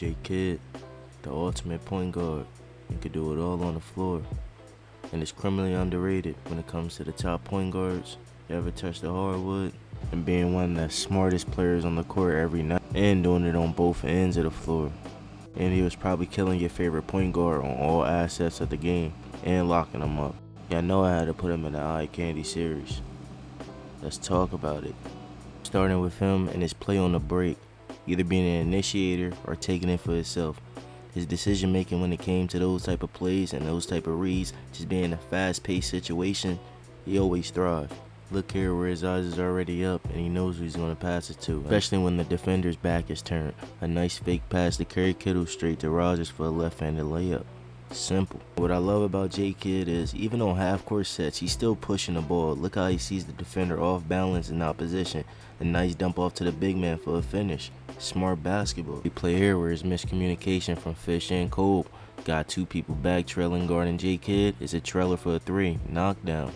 J Kidd, the ultimate point guard. He could do it all on the floor. And is criminally underrated when it comes to the top point guards. You ever touch the hardwood? And being one of the smartest players on the court every night. And doing it on both ends of the floor. And he was probably killing your favorite point guard on all assets of the game. And locking them up. Yeah, I know I had to put him in the eye candy series. Let's talk about it. Starting with him and his play on the break. Either being an initiator or taking it for himself. His decision making when it came to those type of plays and those type of reads, just being in a fast paced situation, he always thrived. Look here where his eyes is already up and he knows who he's going to pass it to, especially when the defender's back is turned. A nice fake pass to Curry Kittle straight to Rogers for a left-handed layup. Simple. What I love about J Kidd is even on half-court sets, he's still pushing the ball. Look how he sees the defender off balance in opposition. A nice dump off to the big man for a finish. Smart basketball. We play here where his miscommunication from Fish and Cole got two people back trailing guarding J Kidd. It's a trailer for a three. Knockdown.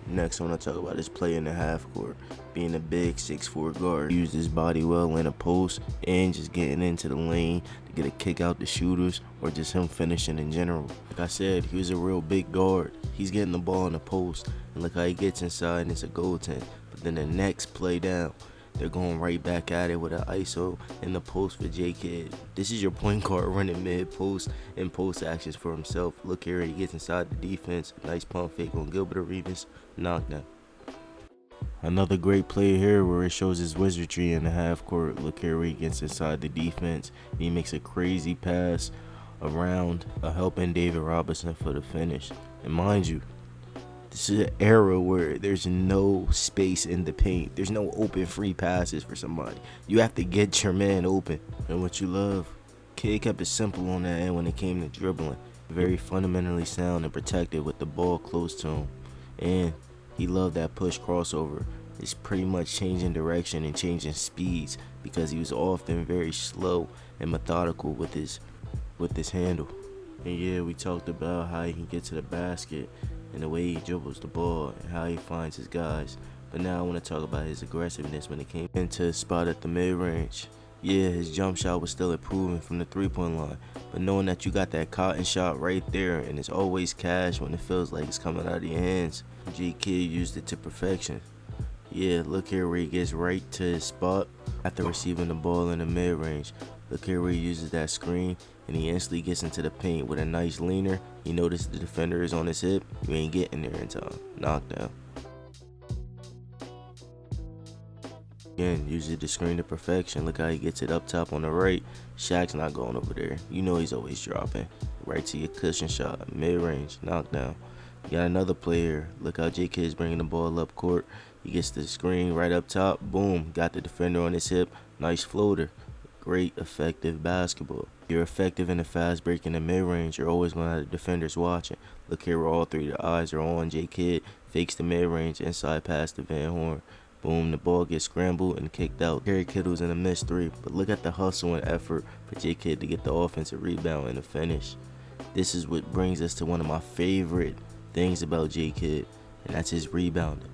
Next, I want to talk about his play in the half court. Being a big 6'4" guard, he used his body well in a post and just getting into the lane to get a kick out the shooters or just him finishing in general. Like I said, he was a real big guard. He's getting the ball in the post and look how he gets inside and it's a goaltend. But then the next play down, they're going right back at it with an ISO in the post for J Kidd. This is your point guard running mid-post and post actions for himself. Look here, he gets inside the defense. Nice pump fake on Gilbert Arenas. Knockdown. Another great play here where it shows his wizardry in the half court. Look here where he gets inside the defense. He makes a crazy pass around helping David Robinson for the finish. And mind you, this is an era where there's no space in the paint. There's no open free passes for somebody. You have to get your man open. And what you love, Kidd kept it simple on that end when it came to dribbling. Very fundamentally sound and protected with the ball close to him. And he loved that push crossover. It's pretty much changing direction and changing speeds because he was often very slow and methodical with his handle. And yeah, we talked about how he can get to the basket and the way he dribbles the ball and how he finds his guys. But now I want to talk about his aggressiveness when it came into his spot at the mid-range. Yeah, his jump shot was still improving from the three-point line, but knowing that you got that cotton shot right there and it's always cash when it feels like it's coming out of your hands, J Kidd used it to perfection. Yeah, look here where he gets right to his spot after receiving the ball in the mid-range. Look here where he uses that screen and he instantly gets into the paint with a nice leaner. He notices the defender is on his hip. You ain't getting there in time. Knockdown. Again, uses the screen to perfection. Look how he gets it up top on the right. Shaq's not going over there. You know he's always dropping. Right to your cushion shot. Mid-range. Knockdown. You got another player. Look how J Kidd is bringing the ball up court. He gets the screen right up top. Boom. Got the defender on his hip. Nice floater. Great, effective basketball. If you're effective in the fast break in the mid-range, you're always going to have the defenders watching. Look here where all three of the eyes are on J Kidd. Fakes the mid-range. Inside pass to Van Horn. Boom, the ball gets scrambled and kicked out. Curry Kittle's in a missed three. But look at the hustle and effort for J Kidd to get the offensive rebound and the finish. This is what brings us to one of my favorite things about J Kidd, and that's his rebounding.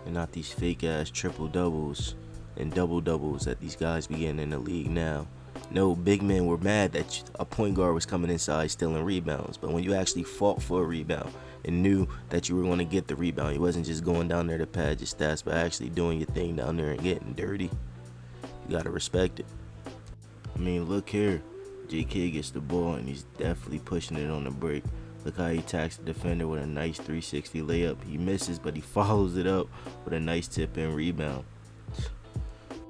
And not these fake ass triple doubles and double doubles that these guys be getting in the league now. No, big men were mad that a point guard was coming inside stealing rebounds, but when you actually fought for a rebound and knew that you were going to get the rebound, you wasn't just going down there to pad your stats, but actually doing your thing down there and getting dirty, you gotta respect it. I mean, look here, J Kidd gets the ball and he's definitely pushing it on the break. Look how he attacks the defender with a nice 360 layup. He misses, but he follows it up with a nice tip-in rebound.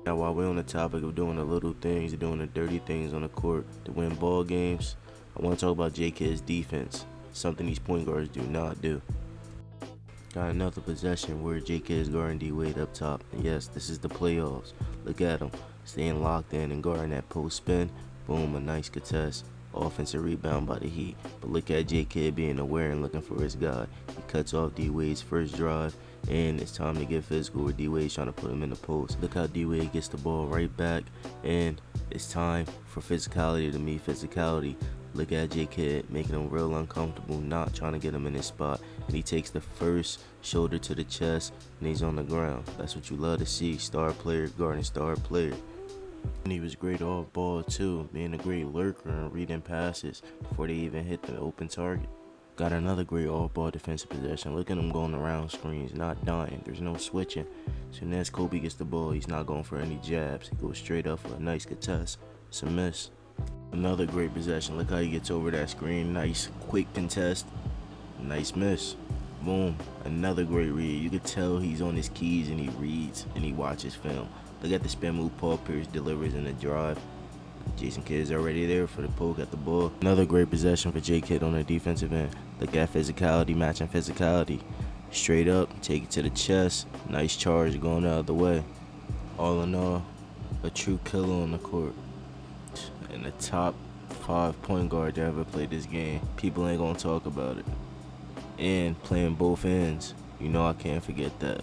Now, while we're on the topic of doing the little things and doing the dirty things on the court to win ball games, I want to talk about J Kidd's defense, something these point guards do not do. Got another possession where J Kidd is guarding D-Wade up top. And yes, this is the playoffs. Look at him, staying locked in and guarding that post spin. Boom, a nice contest. Offensive rebound by the Heat. But look at J Kidd being aware and looking for his guy. He cuts off D-Wade's first drive, and it's time to get physical where D-Wade's trying to put him in the post. Look how D-Wade gets the ball right back, and it's time for physicality to meet physicality. Look at J Kidd making him real uncomfortable, not trying to get him in his spot. And he takes the first shoulder to the chest, and he's on the ground. That's what you love to see. Star player guarding star player. And he was great off ball too, being a great lurker and reading passes before they even hit the open target. Got another great off-ball defensive possession. Look at him going around screens, not dying. There's no switching. Soon as Kobe gets the ball, he's not going for any jabs. He goes straight up for a nice contest. It's a miss. Another great possession. Look how he gets over that screen. Nice quick contest. Nice miss. Boom. Another great read. You could tell he's on his keys and he reads and he watches film. Look at the spin move Paul Pierce delivers in the drive. Jason Kidd's already there for the poke at the ball. Another great possession for J Kidd on the defensive end. Look at physicality matching physicality. Straight up, take it to the chest. Nice charge going out of the way. All in all, a true killer on the court. And the top 5 point guard that ever played this game. People ain't gonna talk about it. And playing both ends. You know I can't forget that.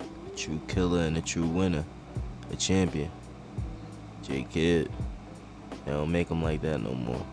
A true killer and a true winner. A champion. J Kidd. They don't make them like that no more.